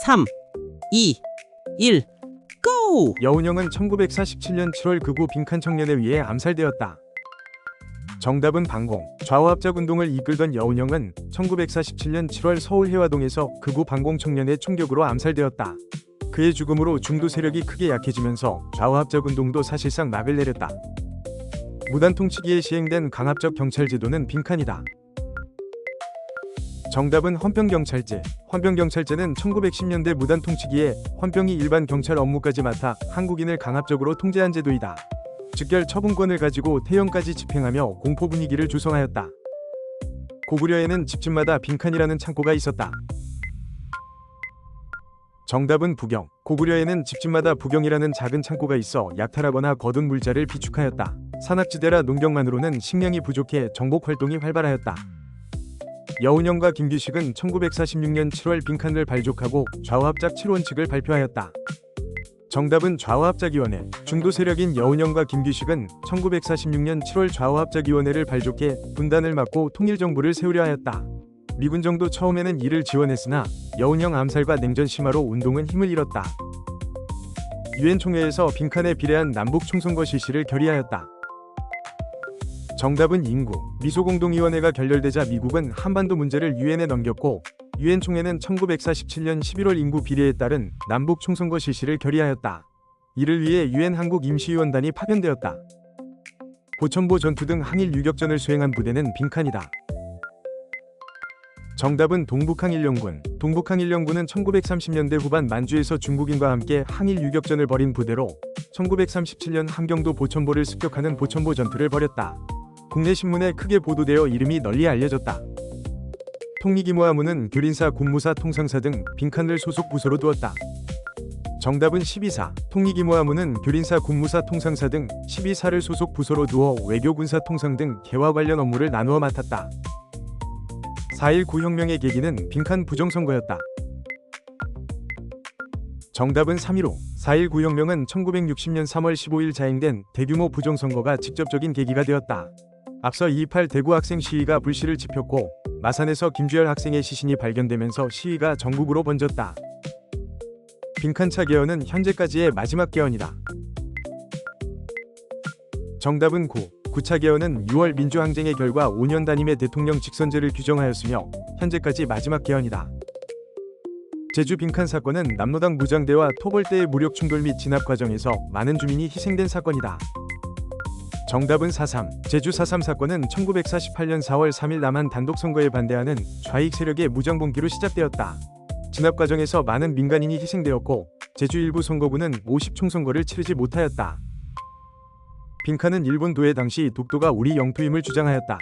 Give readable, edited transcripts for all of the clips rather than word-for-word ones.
3, 2, 1, 고! 여운형은 1947년 7월 극우 빈칸 청년에 의해 암살되었다. 정답은 방공. 좌우합작운동을 이끌던 여운형은 1947년 7월 서울 해화동에서 극우 방공 청년의 총격으로 암살되었다. 그의 죽음으로 중도 세력이 크게 약해지면서 좌우합작운동도 사실상 막을 내렸다. 무단 통치기에 시행된 강압적 경찰 제도는 빈칸이다. 정답은 헌병경찰제. 헌병경찰제는 1910년대 무단 통치기에 헌병이 일반 경찰 업무까지 맡아 한국인을 강압적으로 통제한 제도이다. 즉결 처분권을 가지고 태형까지 집행하며 공포 분위기를 조성하였다. 고구려에는 집집마다 빈칸이라는 창고가 있었다. 정답은 부경. 고구려에는 집집마다 부경이라는 작은 창고가 있어 약탈하거나 거둔 물자를 비축하였다. 산악지대라 농경만으로는 식량이 부족해 정복 활동이 활발하였다. 여운형과 김규식은 1946년 7월 빈칸을 발족하고 좌우합작 7원칙을 발표하였다. 정답은 좌우합작위원회. 중도 세력인 여운형과 김규식은 1946년 7월 좌우합작위원회를 발족해 분단을 막고 통일정부를 세우려 하였다. 미군 정도 처음에는 이를 지원했으나 여운형 암살과 냉전 심화로 운동은 힘을 잃었다. 유엔 총회에서 빈칸에 비례한 남북 총선거 실시를 결의하였다. 정답은 인구. 미소공동위원회가 결렬되자 미국은 한반도 문제를 유엔에 넘겼고 유엔 총회는 1947년 11월 인구 비례에 따른 남북 총선거 실시를 결의하였다. 이를 위해 유엔 한국 임시위원단이 파견되었다. 보천보 전투 등 항일 유격전을 수행한 부대는 빈칸이다. 정답은 동북항일연군. 동북항일연군은 1930년대 후반 만주에서 중국인과 함께 항일 유격전을 벌인 부대로 1937년 함경도 보천보를 습격하는 보천보 전투를 벌였다. 국내 신문에 크게 보도되어 이름이 널리 알려졌다. 통리기모하무는 교린사, 군무사, 통상사 등 빈칸을 소속 부서로 두었다. 정답은 12사. 통리기모하무는 교린사, 군무사, 통상사 등 12사를 소속 부서로 두어 외교, 군사, 통상 등 개화 관련 업무를 나누어 맡았다. 4.19 혁명의 계기는 빈칸 부정선거였다. 정답은 3.15. 4.19 혁명은 1960년 3월 15일 자행된 대규모 부정선거가 직접적인 계기가 되었다. 앞서 2.28 대구 학생 시위가 불씨를 지폈고 마산에서 김주열 학생의 시신이 발견되면서 시위가 전국으로 번졌다. 빈칸차 개헌은 현재까지의 마지막 개헌이다. 정답은 9. 9차 개헌은 6월 민주항쟁의 결과 5년 단임의 대통령 직선제를 규정하였으며 현재까지 마지막 개헌이다. 제주 빈칸 사건은 남로당 무장대와 토벌대의 무력 충돌 및 진압 과정에서 많은 주민이 희생된 사건이다. 정답은 4.3. 제주 4.3 사건은 1948년 4월 3일 남한 단독선거에 반대하는 좌익 세력의 무장봉기로 시작되었다. 진압 과정에서 많은 민간인이 희생되었고 제주 일부 선거구는 50총선거를 치르지 못하였다. 빈칸은 일본 도애 당시 독도가 우리 영토임을 주장하였다.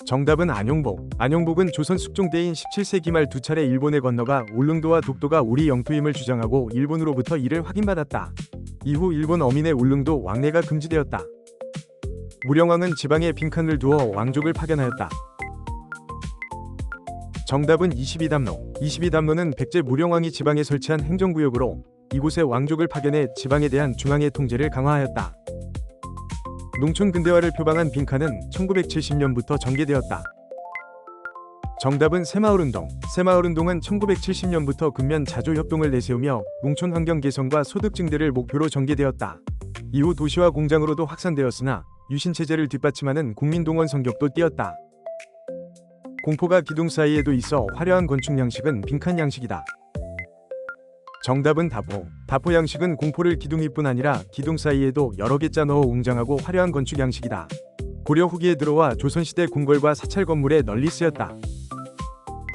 정답은 안용복. 안용복은 조선 숙종때인 17세기 말 두 차례 일본에 건너가 울릉도와 독도가 우리 영토임을 주장하고 일본으로부터 이를 확인받았다. 이후 일본 어민의 울릉도 왕래가 금지되었다. 무령왕은 지방에 빈칸을 두어 왕족을 파견하였다. 정답은 22담로. 22담로는 백제 무령왕이 지방에 설치한 행정구역으로 이곳에 왕족을 파견해 지방에 대한 중앙의 통제를 강화하였다. 농촌 근대화를 표방한 빈칸은 1970년부터 전개되었다. 정답은 새마을운동. 새마을운동은 1970년부터 근면 자조협동을 내세우며 농촌 환경 개선과 소득 증대를 목표로 전개되었다. 이후 도시화 공장으로도 확산되었으나 유신체제를 뒷받침하는 국민동원 성격도 띄었다. 공포가 기둥 사이에도 있어 화려한 건축 양식은 빈칸 양식이다. 정답은 다포. 다포 양식은 공포를 기둥이뿐 아니라 기둥 사이에도 여러 개 짜 넣어 웅장하고 화려한 건축 양식이다. 고려 후기에 들어와 조선시대 궁궐과 사찰 건물에 널리 쓰였다.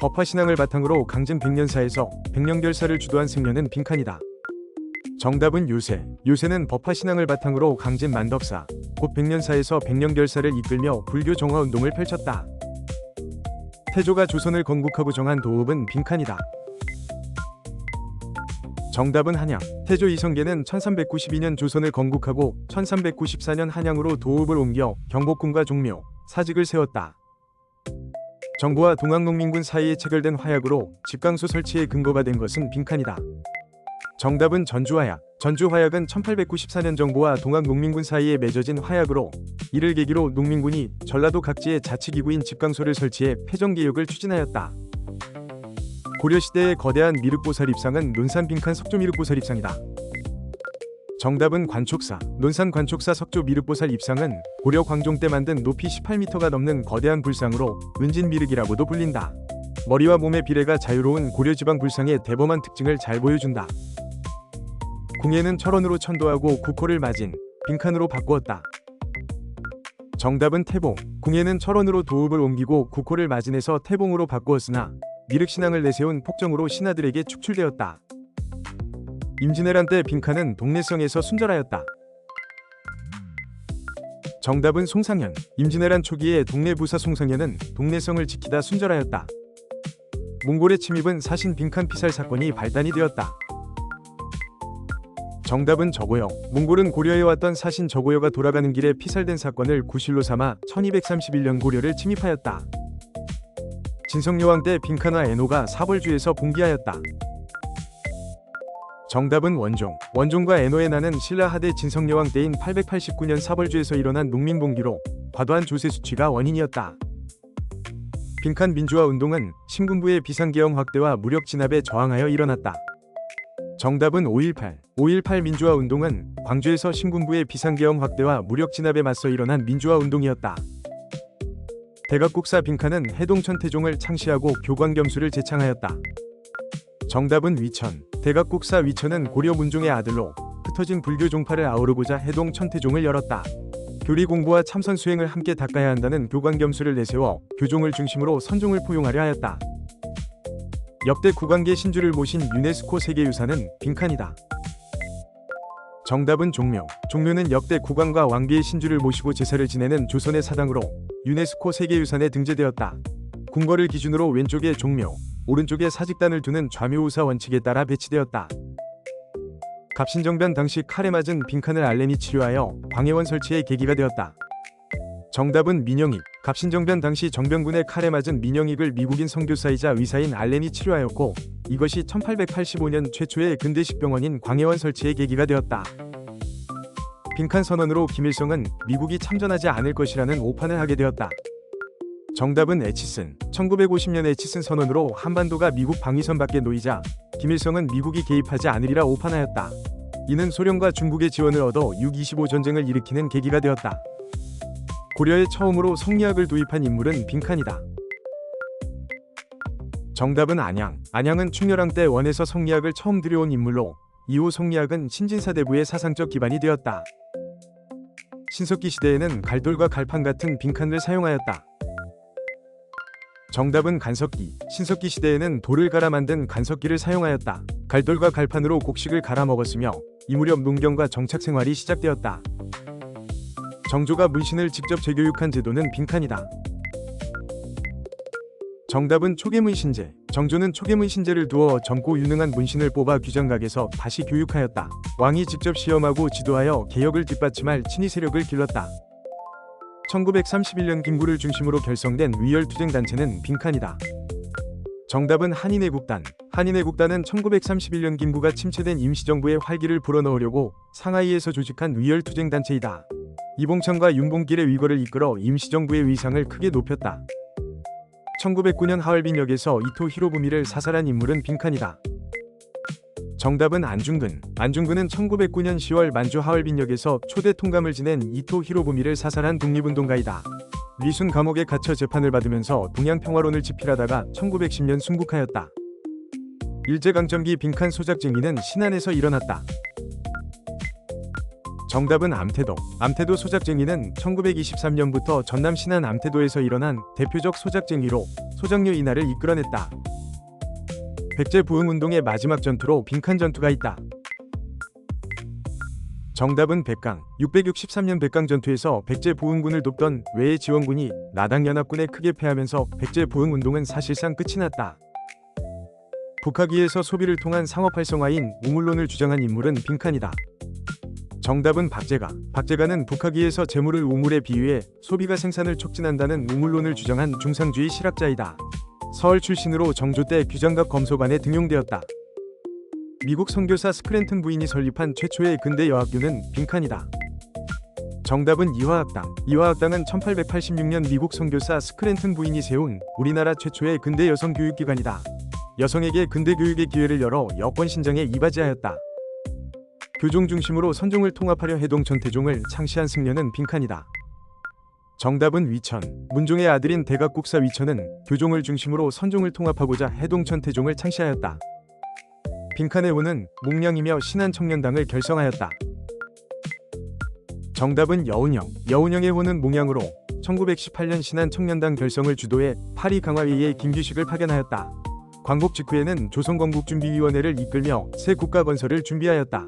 법화신앙을 바탕으로 강진 백년사에서 백년결사를 주도한 승려는 빈칸이다. 정답은 요새. 요새는 법화신앙을 바탕으로 강진 만덕사, 곧 백년사에서 백년결사를 이끌며 불교 정화운동을 펼쳤다. 태조가 조선을 건국하고 정한 도읍은 빈칸이다. 정답은 한양. 태조 이성계는 1392년 조선을 건국하고 1394년 한양으로 도읍을 옮겨 경복궁과 종묘, 사직을 세웠다. 정부와 동학농민군 사이에 체결된 화약으로 집강소 설치의 근거가 된 것은 빈칸이다. 정답은 전주화약. 전주화약은 1894년 정부와 동학농민군 사이에 맺어진 화약으로 이를 계기로 농민군이 전라도 각지에 자치기구인 집강소를 설치해 패정개혁을 추진하였다. 고려시대의 거대한 미륵보살 입상은 논산 빈칸 석조 미륵보살 입상이다. 정답은 관촉사. 논산 관촉사 석조 미륵보살 입상은 고려 광종 때 만든 높이 18m가 넘는 거대한 불상으로 은진미륵이라고도 불린다. 머리와 몸의 비례가 자유로운 고려지방 불상의 대범한 특징을 잘 보여준다. 궁예는 철원으로 천도하고 국호를 맞은 빈칸으로 바꾸었다. 정답은 태봉. 궁예는 철원으로 도읍을 옮기고 국호를 마진해서 태봉으로 바꾸었으나 미륵신앙을 내세운 폭정으로 신하들에게 축출되었다. 임진왜란 때 빈칸은 동래성에서 순절하였다. 정답은 송상현. 임진왜란 초기에 동래부사 송상현은 동래성을 지키다 순절하였다. 몽골의 침입은 사신 빈칸 피살 사건이 발단이 되었다. 정답은 저고여. 몽골은 고려에 왔던 사신 저고여가 돌아가는 길에 피살된 사건을 구실로 삼아 1231년 고려를 침입하였다. 진성여왕 때 빈칸과 애노가 사벌주에서 봉기하였다. 정답은 원종. 원종과 애노의 나는 신라 하대 진성여왕 때인 889년 사벌주에서 일어난 농민봉기로 과도한 조세 수취가 원인이었다. 빈칸 민주화 운동은 신군부의 비상계엄 확대와 무력 진압에 저항하여 일어났다. 정답은 5.18. 5.18 민주화 운동은 광주에서 신군부의 비상계엄 확대와 무력 진압에 맞서 일어난 민주화 운동이었다. 대각국사 빈칸은 해동천태종을 창시하고 교광겸수를 제창하였다. 정답은 위천. 대각국사 위천은 고려 문종의 아들로 흩어진 불교 종파를 아우르고자 해동 천태종을 열었다. 교리 공부와 참선 수행을 함께 닦아야 한다는 교광겸수를 내세워 교종을 중심으로 선종을 포용하려 하였다. 역대 국왕계 신주를 모신 유네스코 세계유산은 빈칸이다. 정답은 종묘. 종묘는 역대 국왕과 왕비의 신주를 모시고 제사를 지내는 조선의 사당으로 유네스코 세계유산에 등재되었다. 궁궐을 기준으로 왼쪽에 종묘, 오른쪽에 사직단을 두는 좌묘우사 원칙에 따라 배치되었다. 갑신정변 당시 칼에 맞은 빈칸을 알렌이 치료하여 광해원 설치의 계기가 되었다. 정답은 민영익. 갑신정변 당시 정병군의 칼에 맞은 민영익을 미국인 선교사이자 의사인 알렌이 치료하였고 이것이 1885년 최초의 근대식 병원인 광해원 설치의 계기가 되었다. 빈칸 선언으로 김일성은 미국이 참전하지 않을 것이라는 오판을 하게 되었다. 정답은 에치슨. 1950년 에치슨 선언으로 한반도가 미국 방위선 밖에 놓이자 김일성은 미국이 개입하지 않으리라 오판하였다. 이는 소련과 중국의 지원을 얻어 6.25 전쟁을 일으키는 계기가 되었다. 고려에 처음으로 성리학을 도입한 인물은 빈칸이다. 정답은 안양. 안양은 충렬왕 때 원에서 성리학을 처음 들여온 인물로 이후 성리학은 신진사대부의 사상적 기반이 되었다. 신석기 시대에는 갈돌과 갈판 같은 빈칸을 사용하였다. 정답은 간석기. 신석기 시대에는 돌을 갈아 만든 간석기를 사용하였다. 갈돌과 갈판으로 곡식을 갈아 먹었으며 이 무렵 농경과 정착 생활이 시작되었다. 정조가 문신을 직접 재교육한 제도는 빈칸이다. 정답은 초계문신제. 정조는 초계문신제를 두어 젊고 유능한 문신을 뽑아 규장각에서 다시 교육하였다. 왕이 직접 시험하고 지도하여 개혁을 뒷받침할 친위 세력을 길렀다. 1931년 김구를 중심으로 결성된 위열투쟁단체는 빈칸이다. 정답은 한인애국단. 한인애국단은 1931년 김구가 침체된 임시정부의 활기를 불어넣으려고 상하이에서 조직한 위열투쟁단체이다. 이봉창과 윤봉길의 위거를 이끌어 임시정부의 위상을 크게 높였다. 1909년 하얼빈역에서 이토 히로부미를 사살한 인물은 빈칸이다. 정답은 안중근. 안중근은 1909년 10월 만주 하얼빈역에서 초대 통감을 지낸 이토 히로부미를 사살한 독립운동가이다. 리순 감옥에 갇혀 재판을 받으면서 동양평화론을 집필하다가 1910년 순국하였다. 일제강점기 빈칸 소작쟁이는 신안에서 일어났다. 정답은 암태도. 암태도 소작쟁이는 1923년부터 전남 신안 암태도에서 일어난 대표적 소작쟁이로 소작류 인하를 이끌어냈다. 백제 부흥운동의 마지막 전투로 빈칸 전투가 있다. 정답은 백강. 663년 백강 전투에서 백제 부흥군을 돕던 외의 지원군이 나당연합군에 크게 패하면서 백제 부흥운동은 사실상 끝이 났다. 북하기에서 소비를 통한 상업 활성화인 우물론을 주장한 인물은 빈칸이다. 정답은 박제가. 박제가는 북하기에서 재물을 우물에 비유해 소비가 생산을 촉진한다는 우물론을 주장한 중상주의 실학자이다. 서울 출신으로 정조 때 규장각 검소관에 등용되었다. 미국 선교사 스크랜튼 부인이 설립한 최초의 근대 여학교는 빈칸이다. 정답은 이화학당. 이화학당은 1886년 미국 선교사 스크랜튼 부인이 세운 우리나라 최초의 근대 여성 교육기관이다. 여성에게 근대 교육의 기회를 열어 여권 신장에 이바지하였다. 교종 중심으로 선종을 통합하려 해동천태종을 창시한 승려는 빈칸이다. 정답은 위천. 문종의 아들인 대각국사 위천은 교종을 중심으로 선종을 통합하고자 해동천태종을 창시하였다. 빈칸의 호는 몽량이며 신한청년당을 결성하였다. 정답은 여운형. 여운형의 호는 몽양으로 1918년 신한청년당 결성을 주도해 파리 강화회의에 김규식을 파견하였다. 광복 직후에는 조선건국준비위원회를 이끌며 새 국가 건설을 준비하였다.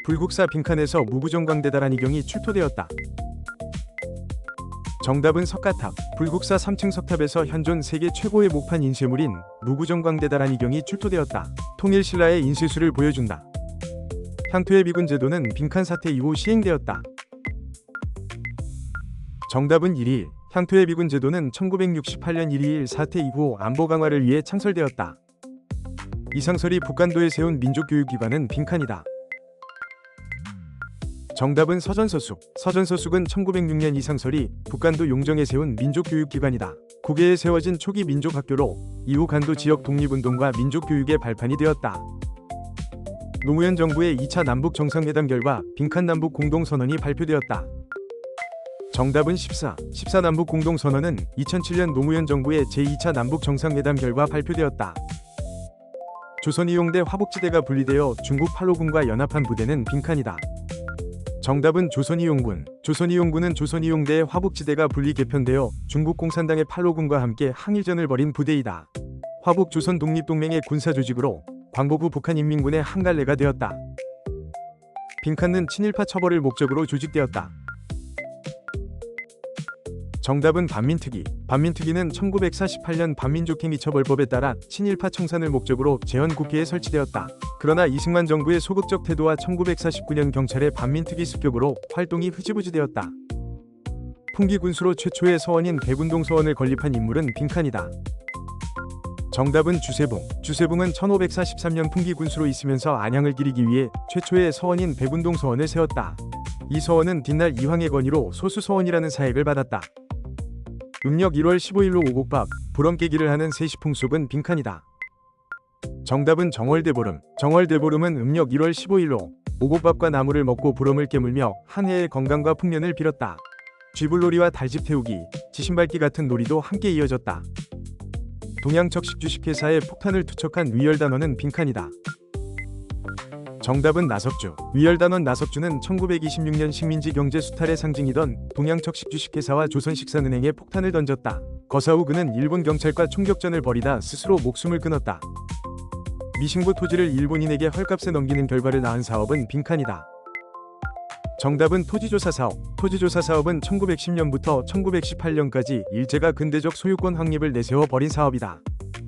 불국사 빈칸에서 무구정광대다란 이경이 출토되었다. 정답은 석가탑. 불국사 3층 석탑에서 현존 세계 최고의 목판 인쇄물인 무구정광대다란 이경이 출토되었다. 통일신라의 인쇄술을 보여준다. 향토의 비군 제도는 빈칸 사태 이후 시행되었다. 정답은 1일. 향토의 비군 제도는 1968년 1.2.1 사태 이후 안보 강화를 위해 창설되었다. 이상설이 북간도에 세운 민족교육기관은 빈칸이다. 정답은 서전서숙. 서전서숙은 1906년 이상설이 북간도 용정에 세운 민족교육기관이다. 국외에 세워진 초기 민족학교로 이후 간도 지역 독립운동과 민족교육의 발판이 되었다. 노무현 정부의 2차 남북 정상회담 결과 빈칸 남북 공동선언이 발표되었다. 정답은 14. 14 남북 공동선언은 2007년 노무현 정부의 제2차 남북 정상회담 결과 발표되었다. 조선이용대 화북지대가 분리되어 중국 팔로군과 연합한 부대는 빈칸이다. 정답은 조선이용군. 조선이용군은 조선이용대의 화북지대가 분리 개편되어 중국 공산당의 팔로군과 함께 항일전을 벌인 부대이다. 화북 조선 독립동맹의 군사조직으로 광복 후 북한인민군의 한갈래가 되었다. 빈칸은 친일파 처벌을 목적으로 조직되었다. 정답은 반민특위. 반민특위는 1948년 반민족행위처벌법에 따라 친일파 청산을 목적으로 재헌국회에 설치되었다. 그러나 이승만 정부의 소극적 태도와 1949년 경찰의 반민특위 습격으로 활동이 흐지부지되었다. 풍기군수로 최초의 서원인 백운동 서원을 건립한 인물은 빈칸이다. 정답은 주세붕. 주세붕은 1543년 풍기군수로 있으면서 안양을 기리기 위해 최초의 서원인 백운동 서원을 세웠다. 이 서원은 뒷날 이황의 건의로 소수서원이라는 사액을 받았다. 음력 1월 15일로 오곡밥, 보름 깨기를 하는 세시풍속은 빈칸이다. 정답은 정월대보름. 정월대보름은 음력 1월 15일로 오곡밥과 나물을 먹고 보름을 깨물며 한 해의 건강과 풍년을 빌었다. 쥐불놀이와 달집 태우기, 지신밟기 같은 놀이도 함께 이어졌다. 동양척식 주식회사에 폭탄을 투척한 위열단원은 빈칸이다. 정답은 나석주. 위열단원 나석주는 1926년 식민지 경제 수탈의 상징이던 동양척식 주식회사와 조선식산은행에 폭탄을 던졌다. 거사 후 그는 일본 경찰과 총격전을 벌이다 스스로 목숨을 끊었다. 미싱부 토지를 일본인에게 헐값에 넘기는 결과를 낳은 사업은 빈칸이다. 정답은 토지조사 사업. 토지조사 사업은 1910년부터 1918년까지 일제가 근대적 소유권 확립을 내세워 벌인 사업이다.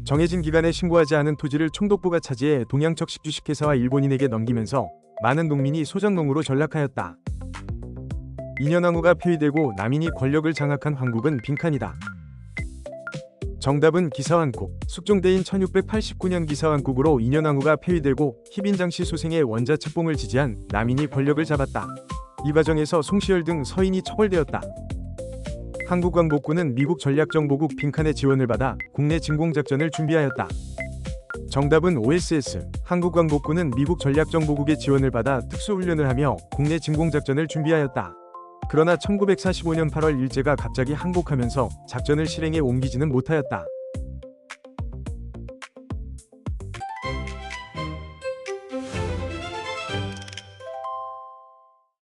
정해진 기간에 신고하지 않은 토지를 총독부가 차지해 동양척식 주식회사와 일본인에게 넘기면서 많은 농민이 소작농으로 전락하였다. 인현왕후가 폐위되고 남인이 권력을 장악한 황국은 빈칸이다. 정답은 기사왕국. 숙종대인 1689년 기사왕국으로 인현왕후가 폐위되고 희빈장씨 소생의 원자 책봉을 지지한 남인이 권력을 잡았다. 이 과정에서 송시열 등 서인이 처벌되었다. 한국왕복군은 미국 전략정보국 빈칸의 지원을 받아 국내 진공작전을 준비하였다. 정답은 OSS. 한국왕복군은 미국 전략정보국의 지원을 받아 특수훈련을 하며 국내 진공작전을 준비하였다. 그러나 1945년 8월 일제가 갑자기 항복하면서 작전을 실행에 옮기지는 못하였다.